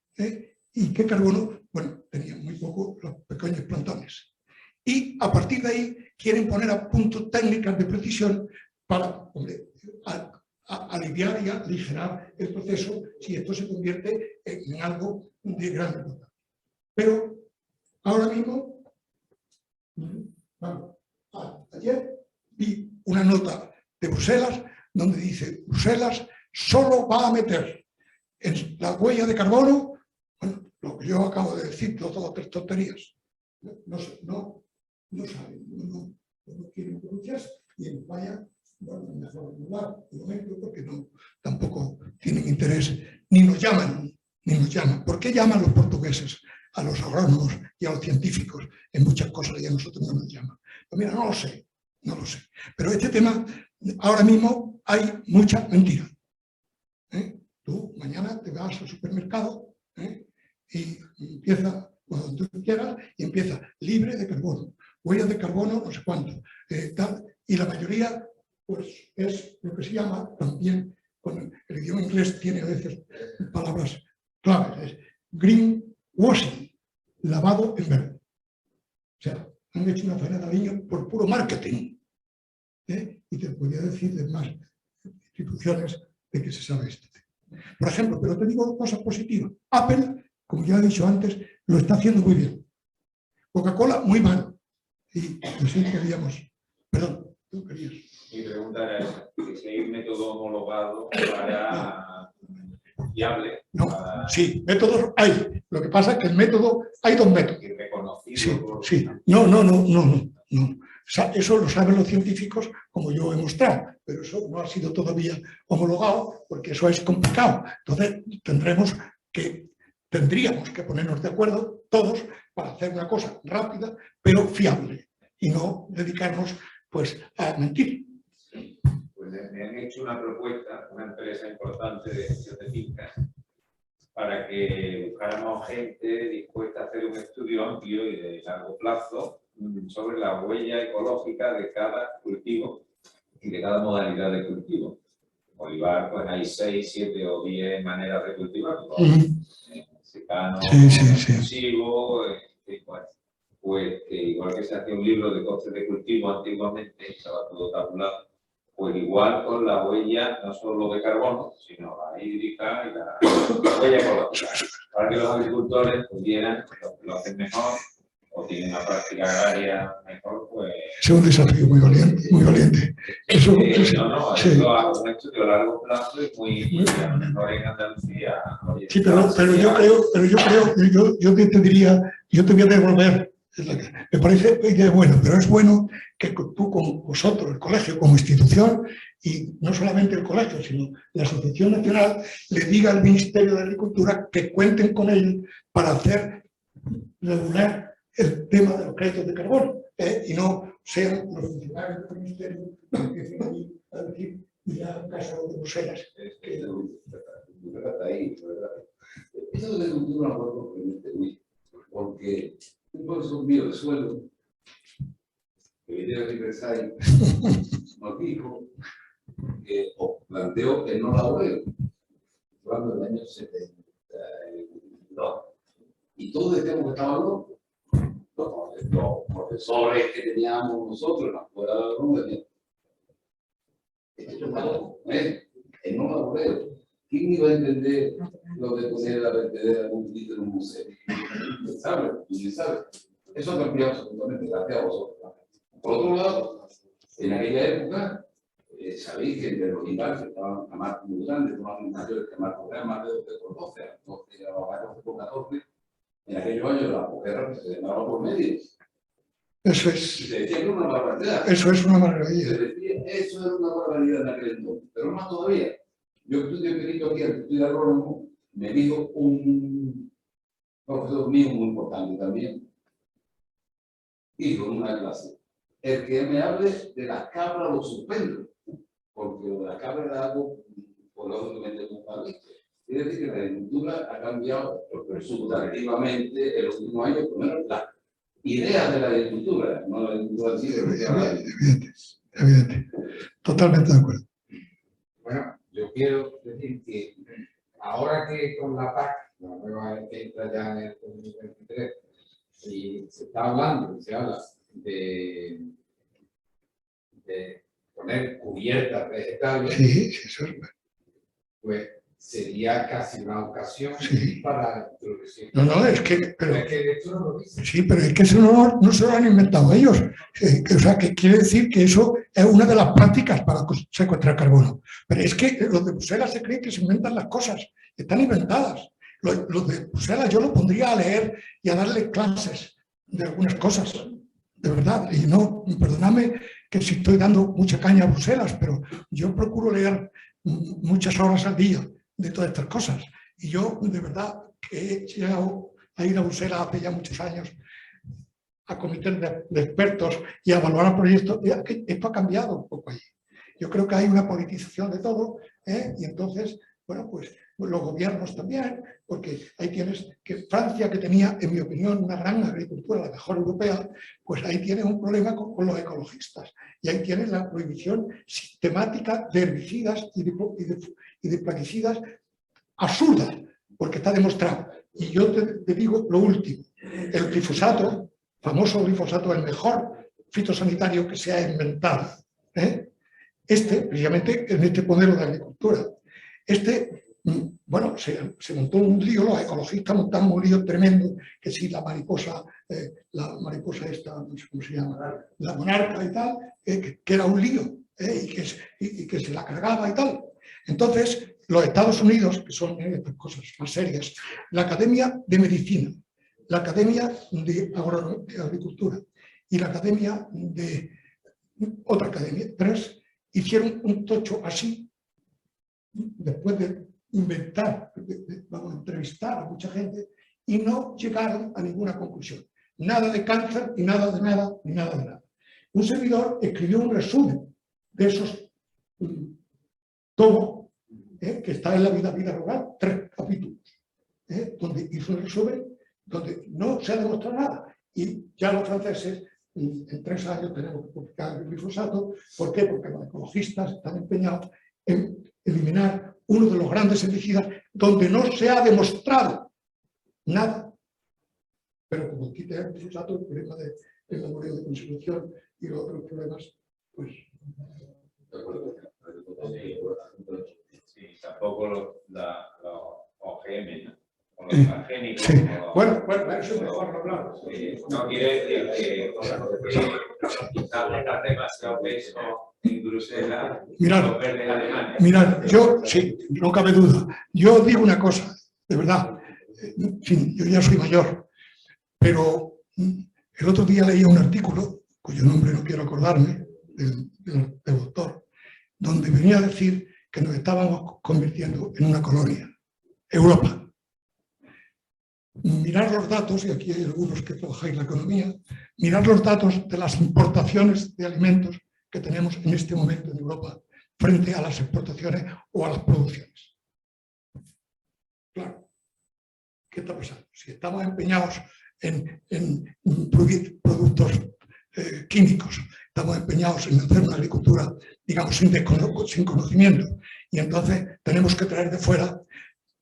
y qué carbono, bueno, tenían muy poco los pequeños plantones. Y a partir de ahí quieren poner a punto técnicas de precisión para, hombre, aliviar y aligerar el proceso si esto se convierte en algo de gran importancia. Pero ahora mismo, vamos, ayer vi una nota de Bruselas donde dice: Bruselas solo va a meter en la huella de carbono, bueno, lo que yo acabo de decir, todas las tonterías. No saben, no quieren pronunciarse, y en España, bueno, mejor hablar de momento porque tampoco tienen interés, ni nos llaman. ¿Por qué llaman los portugueses a los agrónomos y a los científicos en muchas cosas y a nosotros no nos llaman? Pues mira, no lo sé. Pero este tema, ahora mismo hay mucha mentira. Tú mañana te vas al supermercado y empieza cuando tú quieras y empieza libre de carbono, huellas de carbono, no sé cuánto, tal, y la mayoría pues es lo que se llama también, con el idioma inglés tiene a veces palabras claves, es greenwashing, lavado en verde. O sea, han hecho una faena de aliño por puro marketing. Y te podría decir de más instituciones de que se sabe esto. Por ejemplo, pero te digo cosas positivas. Apple, como ya he dicho antes, lo está haciendo muy bien. Coca-Cola, muy mal. Y así queríamos. Perdón, tú querías. Mi pregunta era esa, si hay un método homologado para fiable. No, para... sí, métodos hay. Lo que pasa es que el método, hay dos métodos. Y reconocido Sí, por... sí. No. Eso lo saben los científicos, como yo he mostrado, pero eso no ha sido todavía homologado porque eso es complicado. Entonces tendríamos que ponernos de acuerdo todos para hacer una cosa rápida, pero fiable, y no dedicarnos pues a mentir. Pues me han hecho una propuesta, una empresa importante de gestión de fincas, para que buscáramos gente dispuesta a hacer un estudio amplio y de largo plazo sobre la huella ecológica de cada cultivo y de cada modalidad de cultivo. Olivar, pues hay 6, 7 o 10 maneras de cultivar, secano, intensivo, pues igual que se hacía un libro de costes de cultivo antiguamente, estaba todo tabulado, pues igual con la huella no solo de carbono, sino la hídrica y la huella ecológica, para que los agricultores pudieran, lo hacen mejor, o tienen una práctica agraria mejor, pues... Es un desafío muy valiente. Eso, no, sí. esto hago un estudio a largo plazo y muy a lo mejor en Andalucía. Sí, pero yo te diría, yo te voy a devolver. Me parece idea buena, pero es bueno que tú, como vosotros, el colegio, como institución, y no solamente el colegio, sino la Asociación Nacional, le diga al Ministerio de Agricultura que cuenten con él para hacer regular el tema de los créditos de carbono, y no sean los funcionarios del Ministerio que empiecen allí a decir, ya caso de Bruselas. Eso de cultura no lo permite, porque un profesor mío de suelo, que viene de Riverside, nos dijo que, o planteó que no laboreo, hablando del año 72. Y todos decíamos que estaba loco. Los profesores que teníamos nosotros en la escuela de la decían, esto está loco, el no laboreo. ¿Quién iba a entender lo de poner la vertedera de un título en un museo? ¿Quién sabe? Eso ha cambiado absolutamente, gracias a vosotros. Por otro lado, en aquella época, sabéis que entre los animales estaban a más muy grandes, estaban mayores que más de 12 por 12, 14 por 14. En aquellos años la mujer se llamaba por medios. Eso es. Y se decía que era una barbaridad. Eso es una maravilla. Se decía, eso era una barbaridad en aquel entonces. Pero más todavía. Yo estudio perito aquí, al estudio agrónomo, me dijo un profesor mío muy importante también, dijo en una clase, el que me hable de las cabras lo suspendo, porque lo de las cabras era algo, por lógicamente, comparable. Es decir, que la agricultura ha cambiado sustantivamente en los últimos años, por lo menos las ideas de la agricultura, no la agricultura así. Evidente. Totalmente de acuerdo. Bueno, yo quiero decir que ahora que con la PAC, la nueva que entra ya en el 2023, y se está hablando, se habla de poner cubiertas vegetales, Sí, sí, eso es. pues sería casi una ocasión Sí. para introducir. No, es que, Pero es que esto no lo dice. sí, pero es que eso no se lo han inventado ellos. O sea, que quiere decir que eso es una de las prácticas para secuestrar carbono. Pero es que los de Bruselas se creen que se inventan las cosas, están inventadas. Los de Bruselas yo lo pondría a leer y a darle clases de algunas cosas, de verdad. Y no, perdóname que si estoy dando mucha caña a Bruselas, pero yo procuro leer muchas horas al día de todas estas cosas. Y yo, de verdad, que he llegado a ir a Bruselas hace ya muchos años a comités de expertos y a evaluar proyectos. Esto ha cambiado un poco allí. Yo creo que hay una politización de todo, y entonces, bueno, pues los gobiernos también, porque ahí tienes que Francia, que tenía, en mi opinión, una gran agricultura, la mejor europea, pues ahí tienes un problema con los ecologistas. Y ahí tienes la prohibición sistemática de herbicidas y de plaguicidas absurda, porque está demostrado. Y yo te digo lo último, el glifosato, famoso glifosato, el mejor fitosanitario que se ha inventado, precisamente en este modelo de agricultura, bueno, se montó un lío, los ecologistas montaron un lío tremendo, que si la mariposa esta, no sé cómo se llama, la monarca y tal, que era un lío, y que se la cargaba y tal. Entonces, los Estados Unidos, que son estas cosas más serias, la Academia de Medicina, la Academia de Agricultura y la Academia de otra academia, tres, hicieron un tocho así, después de inventar, vamos a entrevistar a mucha gente, y no llegaron a ninguna conclusión. Nada de cáncer, ni nada de nada, ni nada de nada. Un servidor escribió un resumen de esos tomos, que está en la vida rural, 3 capítulos, donde hizo un resumen, donde no se ha demostrado nada. Y ya los franceses, en 3 años tenemos que publicar el glifosato. ¿Por qué? Porque los ecologistas están empeñados en eliminar uno de los grandes herbicidas donde no se ha demostrado nada. Pero como quite el glifosato, el problema del laboreo de conservación y los otros problemas, pues... Sí, tampoco los OGM, ¿no? O los transgénicos. Sí. Bueno, eso es mejor hablar. No quiere decir que quizás está demasiado peso en Bruselas. Mirad, yo, sí, no cabe duda. Yo digo una cosa, de verdad, en fin, yo ya soy mayor, pero el otro día leía un artículo, cuyo nombre no quiero acordarme, del autor, donde venía a decir que nos estábamos convirtiendo en una colonia, Europa. Mirar los datos, y aquí hay algunos que trabajáis la economía, mirar los datos de las importaciones de alimentos que tenemos en este momento en Europa frente a las exportaciones o a las producciones. Claro, ¿qué está pasando? Si estamos empeñados en producir productos químicos, estamos empeñados en hacer una agricultura, digamos, sin conocimiento, y entonces tenemos que traer de fuera,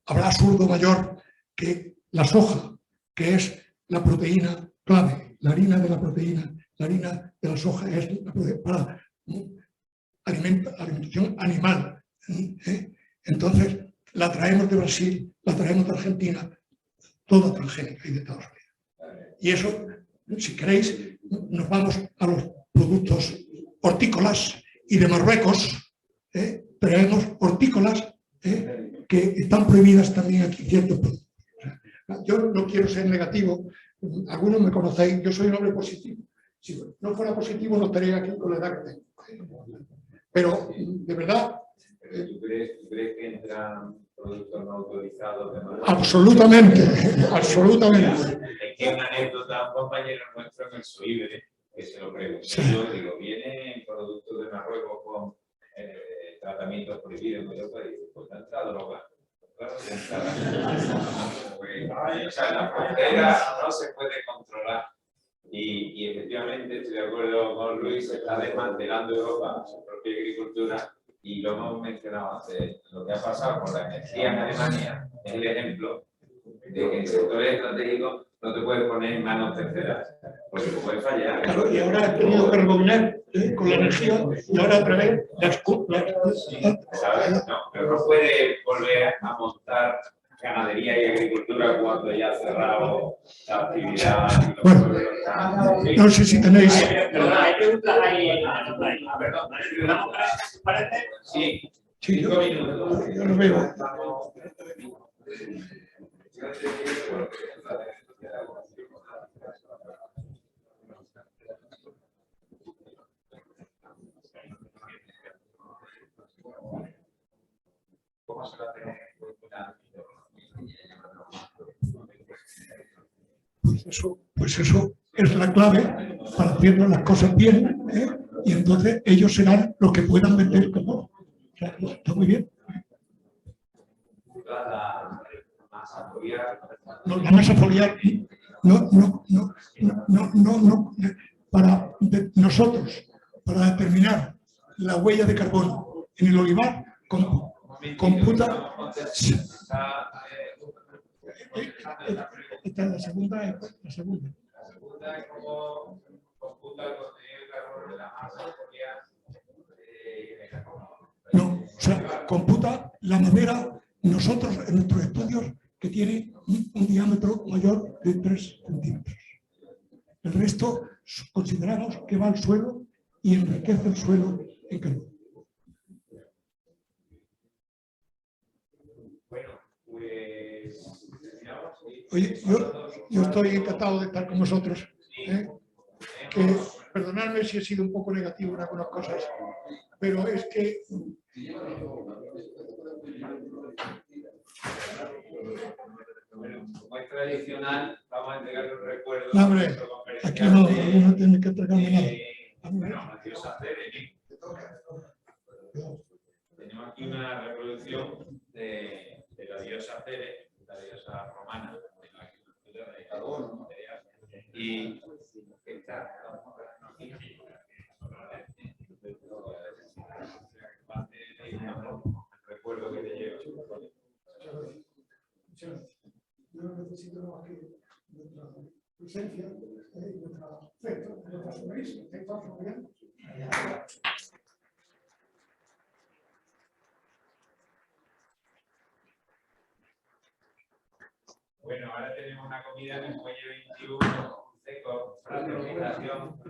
habrá absurdo mayor que la soja, que es la proteína clave, la harina de la proteína, la harina de la soja es para alimentación animal. Entonces, la traemos de Brasil, la traemos de Argentina, toda transgénica y de Estados Unidos. Y eso, si queréis, nos vamos a los productos hortícolas y de Marruecos, traemos hortícolas que están prohibidas también aquí ciertos productos. Yo no quiero ser negativo, algunos me conocéis, yo soy un hombre positivo. Si no fuera positivo no estaría aquí con la edad que tengo. Pero, de verdad... ¿Tú crees que entran productos no autorizados de Marruecos? Absolutamente, absolutamente. Es que una anécdota, un compañero nuestro en el SOIBRE, que se lo pregunté, Sí. yo digo, ¿vienen productos de Marruecos con tratamientos prohibidos en Europa? Y dice, pues no entra droga. Claro que entra pues, o sea, la frontera no se puede controlar. Y efectivamente, estoy de acuerdo con Luis, se está desmantelando Europa, su propia agricultura, y lo hemos mencionado antes, lo que ha pasado con la energía en Alemania es el ejemplo de que en sectores estratégicos no te puedes poner en manos terceras, porque te puede fallar. Claro, y ahora ha tenido que rebobinar con la energía y ahora otra vez ¿Sabes? No, pero no puede volver a montar ganadería y agricultura cuando ya ha cerrado la actividad. Bueno, no sé si tenéis... Perdona, hay preguntas ahí. Perdón, ¿parece? Sí, Sí, 5 minutos. yo lo veo. ¿Cómo se va a tener? Pues eso es la clave para hacer las cosas bien, ¿eh? Y entonces ellos serán los que puedan vender como. O sea, está muy bien. Nos vamos a foliar. No. Para nosotros, para determinar la huella de carbono en el olivar, computa. Esta es la segunda. La segunda es como computa el contenido de carbono de la masa de carbono. No, o sea, computa la madera, nosotros en nuestros estudios, que tiene un diámetro mayor de 3 centímetros. El resto consideramos que va al suelo y enriquece el suelo en carbono. Bueno, pues... Oye, yo estoy encantado de estar con vosotros. Que, perdonadme si he sido un poco negativo en algunas cosas, pero es que... Bueno, como es tradicional, vamos a entregar los recuerdos. No, hombre, aquí no tiene que entregarme nada. Bueno, Matías Acere. Tenemos aquí una reproducción de la diosa Acere, la diosa romana de la agricultura de carbono. Y esta recuerdo que te llevo. Yo necesito más que nuestra presencia, nuestra afecto, nuestra sonrisa, Bueno, ahora tenemos una comida en el muelle 21, seco, fraternización.